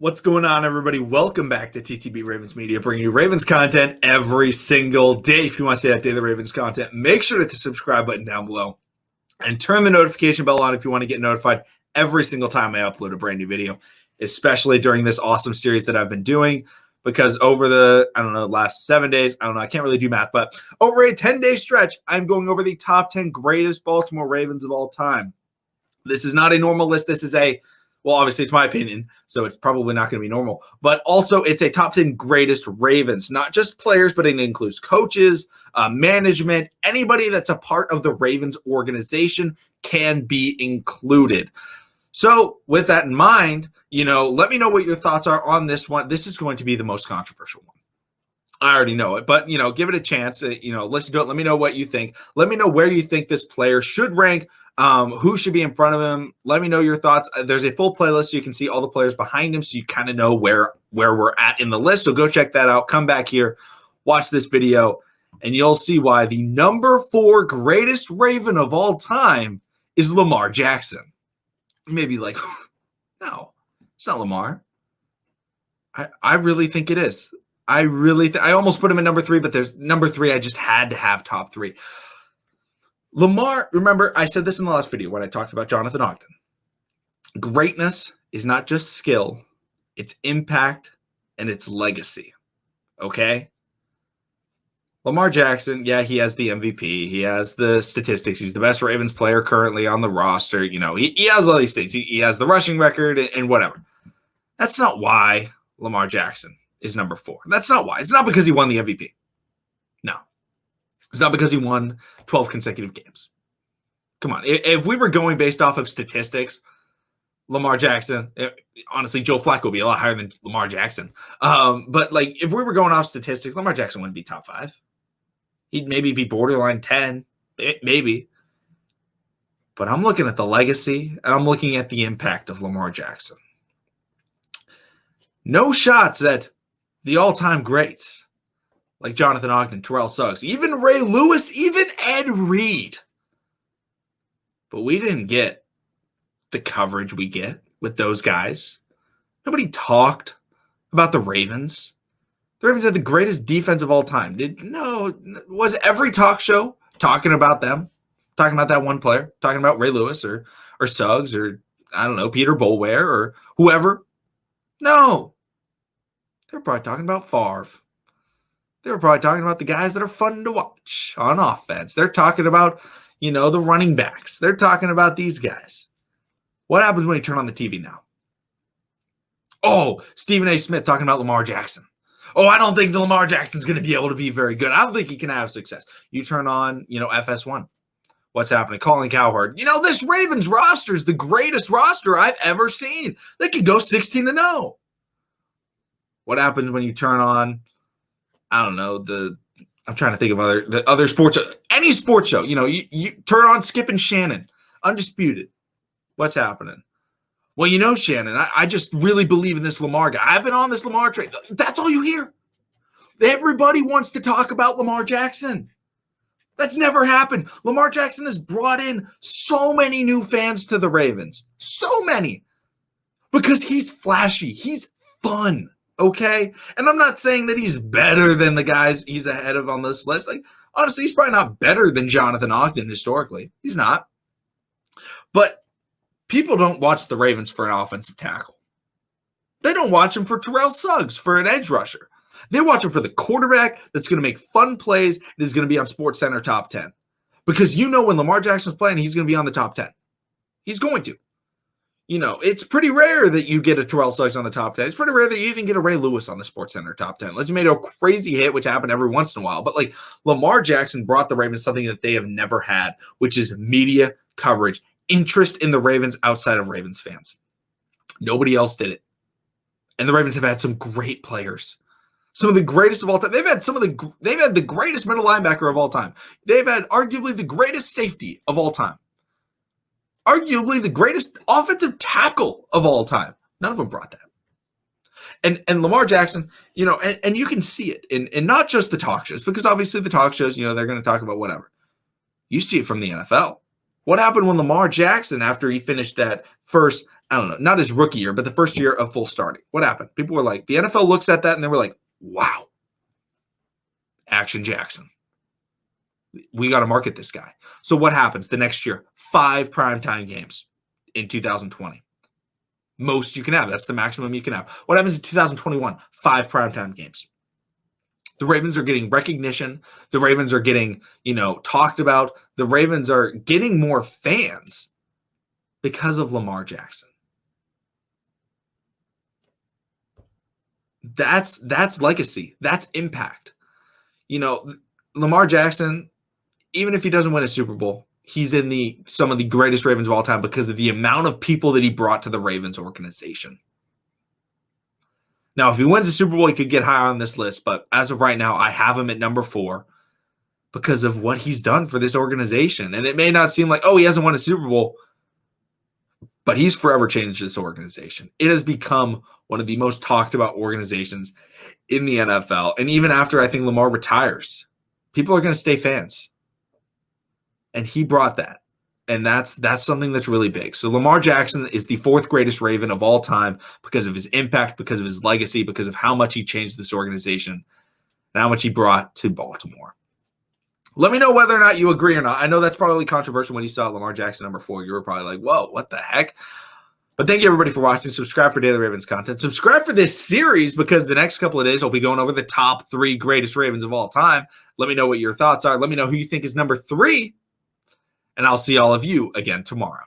What's going on, everybody? Welcome back to TTB Ravens Media, bringing you Ravens content every single day. If you want to stay updated with Ravens content, make sure to hit the subscribe button down below and turn the notification bell on if you want to get notified every single time I upload a brand new video, especially during this awesome series that I've been doing. Because over the, last 7 days, I can't really do math, but over a 10-day stretch, I'm going over the top 10 greatest Baltimore Ravens of all time. This is not a normal list. This is well, obviously it's my opinion, so it's probably not going to be normal, but also it's a top 10 greatest Ravens, not just players, but it includes coaches, management, anybody that's a part of the Ravens organization can be included. So with that in mind, let me know what your thoughts are on this one. This is going to be the most controversial one. I already know it, but, give it a chance. Listen to it. Let me know what you think. Let me know where you think this player should rank, who should be in front of him. Let me know your thoughts. There's a full playlist so you can see all the players behind him so you kind of know where we're at in the list. So go check that out. Come back here, watch this video, and you'll see why the number 4 greatest Raven of all time is Lamar Jackson. Maybe like, no, it's not Lamar. I really think it is. I almost put him in number 3, but there's number 3. I just had to have top 3. Lamar, remember, I said this in the last video when I talked about Jonathan Ogden. Greatness is not just skill, it's impact and it's legacy. Okay? Lamar Jackson, yeah, he has the MVP. He has the statistics. He's the best Ravens player currently on the roster. He has all these things. He has the rushing record and whatever. That's not why Lamar Jackson is number 4. That's not why. It's not because he won the MVP. No. It's not because he won 12 consecutive games. Come on. If we were going based off of statistics, Lamar Jackson, honestly, Joe Flacco would be a lot higher than Lamar Jackson. But if we were going off statistics, Lamar Jackson wouldn't be top 5. He'd maybe be borderline 10, maybe. But I'm looking at the legacy, and I'm looking at the impact of Lamar Jackson. No shots at the all-time greats like Jonathan Ogden, Terrell Suggs, even Ray Lewis, even Ed Reed. But we didn't get the coverage we get with those guys. Nobody talked about the Ravens. The Ravens had the greatest defense of all time. Was every talk show talking about them? Talking about that one player? Talking about Ray Lewis or Suggs or, Peter Boulware or whoever? No. They're probably talking about Favre. They were probably talking about the guys that are fun to watch on offense. They're talking about, the running backs. They're talking about these guys. What happens when you turn on the TV now? Oh, Stephen A. Smith talking about Lamar Jackson. Oh, I don't think Lamar Jackson's going to be able to be very good. I don't think he can have success. You turn on, FS1. What's happening? Colin Cowherd. This Ravens roster is the greatest roster I've ever seen. They could go 16-0. What happens when you turn on, I'm trying to think of other sports, any sports show. You turn on Skip and Shannon, Undisputed. What's happening? Well, Shannon, I just really believe in this Lamar guy. I've been on this Lamar train. That's all you hear. Everybody wants to talk about Lamar Jackson. That's never happened. Lamar Jackson has brought in so many new fans to the Ravens. So many. Because he's flashy. He's fun. Okay? And I'm not saying that he's better than the guys he's ahead of on this list. Honestly, he's probably not better than Jonathan Ogden historically. He's not. But people don't watch the Ravens for an offensive tackle. They don't watch him for Terrell Suggs, for an edge rusher. They watch him for the quarterback that's going to make fun plays and is going to be on SportsCenter top 10. Because when Lamar Jackson's playing, he's going to be on the top 10. He's going to. It's pretty rare that you get a Terrell Suggs on the top 10. It's pretty rare that you even get a Ray Lewis on the SportsCenter top 10. Unless you made a crazy hit, which happened every once in a while. But Lamar Jackson brought the Ravens something that they have never had, which is media coverage, interest in the Ravens outside of Ravens fans. Nobody else did it. And the Ravens have had some great players. Some of the greatest of all time. They've had the greatest middle linebacker of all time. They've had arguably the greatest safety of all time. Arguably the greatest offensive tackle of all time. None of them brought that. And Lamar Jackson, and you can see it in not just the talk shows, because obviously the talk shows, they're going to talk about whatever. You see it from the NFL. What happened when Lamar Jackson, after he finished that first I don't know, not his rookie year, but the first year of full starting. What happened? People were like, the NFL looks at that and they were like, wow, Action Jackson. We got to market this guy. So what happens the next year? 5 primetime games in 2020. Most you can have. That's the maximum you can have. What happens in 2021? 5 primetime games. The Ravens are getting recognition. The Ravens are getting, talked about. The Ravens are getting more fans because of Lamar Jackson. That's legacy. That's impact. Lamar Jackson, even if he doesn't win a Super Bowl, he's in some of the greatest Ravens of all time because of the amount of people that he brought to the Ravens organization. Now, if he wins a Super Bowl, he could get higher on this list, but as of right now, I have him at number 4 because of what he's done for this organization. And it may not seem like, he hasn't won a Super Bowl, but he's forever changed this organization. It has become one of the most talked about organizations in the NFL. And even after I think Lamar retires, people are going to stay fans. And he brought that. And that's something that's really big. So Lamar Jackson is the 4th greatest Raven of all time because of his impact, because of his legacy, because of how much he changed this organization and how much he brought to Baltimore. Let me know whether or not you agree or not. I know that's probably controversial. When you saw Lamar Jackson number 4, you were probably like, whoa, what the heck? But thank you, everybody, for watching. Subscribe for Daily Ravens content. Subscribe for this series because the next couple of days I'll be going over the top 3 greatest Ravens of all time. Let me know what your thoughts are. Let me know who you think is number 3. And I'll see all of you again tomorrow.